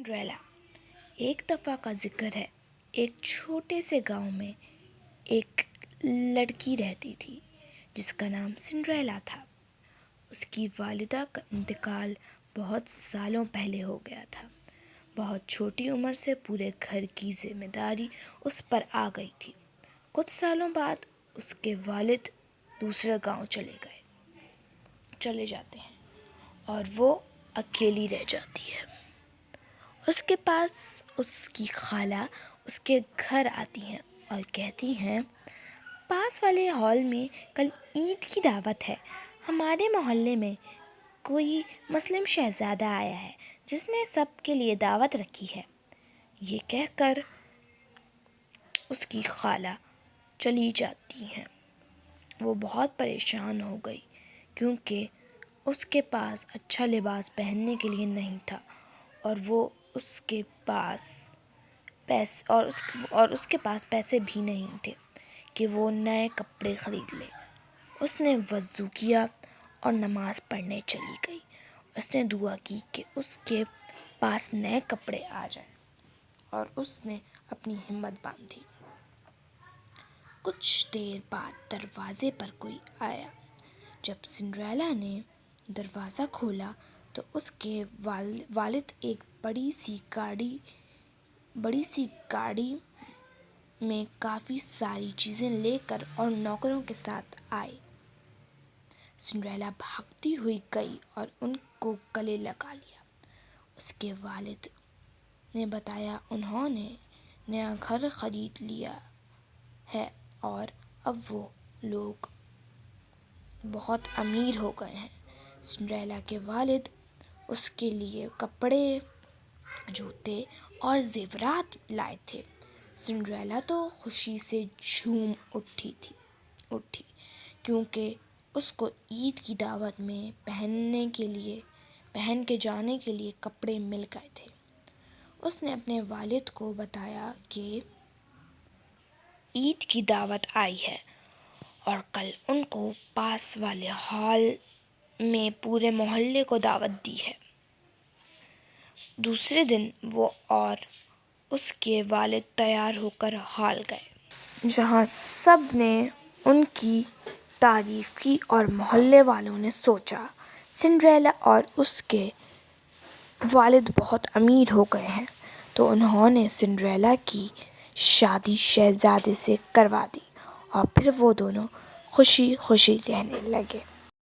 Cinderella. ایک دفعہ کا ذکر ہے، ایک چھوٹے سے گاؤں میں ایک لڑکی رہتی تھی جس کا نام سنڈریلا تھا۔ اس کی والدہ کا انتقال بہت سالوں پہلے ہو گیا تھا۔ بہت چھوٹی عمر سے پورے گھر کی ذمہ داری اس پر آ گئی تھی۔ کچھ سالوں بعد اس کے والد دوسرے گاؤں چلے جاتے ہیں اور وہ اکیلی رہ جاتی ہے۔ اس کے پاس اس کی خالہ اس کے گھر آتی ہیں اور کہتی ہیں، پاس والے ہال میں کل عید کی دعوت ہے۔ ہمارے محلے میں کوئی مسلم شہزادہ آیا ہے جس نے سب کے لیے دعوت رکھی ہے۔ یہ کہہ کر اس کی خالہ چلی جاتی ہیں۔ وہ بہت پریشان ہو گئی کیونکہ اس کے پاس اچھا لباس پہننے کے لیے نہیں تھا اور اس کے پاس پیسے بھی نہیں تھے کہ وہ نئے کپڑے خرید لے۔ اس نے وضو کیا اور نماز پڑھنے چلی گئی۔ اس نے دعا کی کہ اس کے پاس نئے کپڑے آ جائیں اور اس نے اپنی ہمت باندھی۔ کچھ دیر بعد دروازے پر کوئی آیا۔ جب سنڈریلا نے دروازہ کھولا تو اس کے والد ایک بڑی سی گاڑی میں کافی ساری چیزیں لے کر اور نوکروں کے ساتھ آئے۔ سنڈریلا بھاگتی ہوئی گئی اور ان کو گلے لگا لیا۔ اس کے والد نے بتایا انہوں نے نیا گھر خرید لیا ہے اور اب وہ لوگ بہت امیر ہو گئے ہیں۔ سنڈریلا کے والد اس کے لیے کپڑے، جوتے اور زیورات لائے تھے۔ سنڈریلا تو خوشی سے جھوم اٹھی کیونکہ اس کو عید کی دعوت میں پہن کے جانے کے لیے کپڑے مل گئے تھے۔ اس نے اپنے والد کو بتایا کہ عید کی دعوت آئی ہے اور کل ان کو پاس والے ہال میں پورے محلے کو دعوت دی ہے۔ دوسرے دن وہ اور اس کے والد تیار ہو کر ہال گئے، جہاں سب نے ان کی تعریف کی اور محلے والوں نے سوچا سنڈریلا اور اس کے والد بہت امیر ہو گئے ہیں تو انہوں نے سنڈریلا کی شادی شہزادے سے کروا دی اور پھر وہ دونوں خوشی خوشی رہنے لگے۔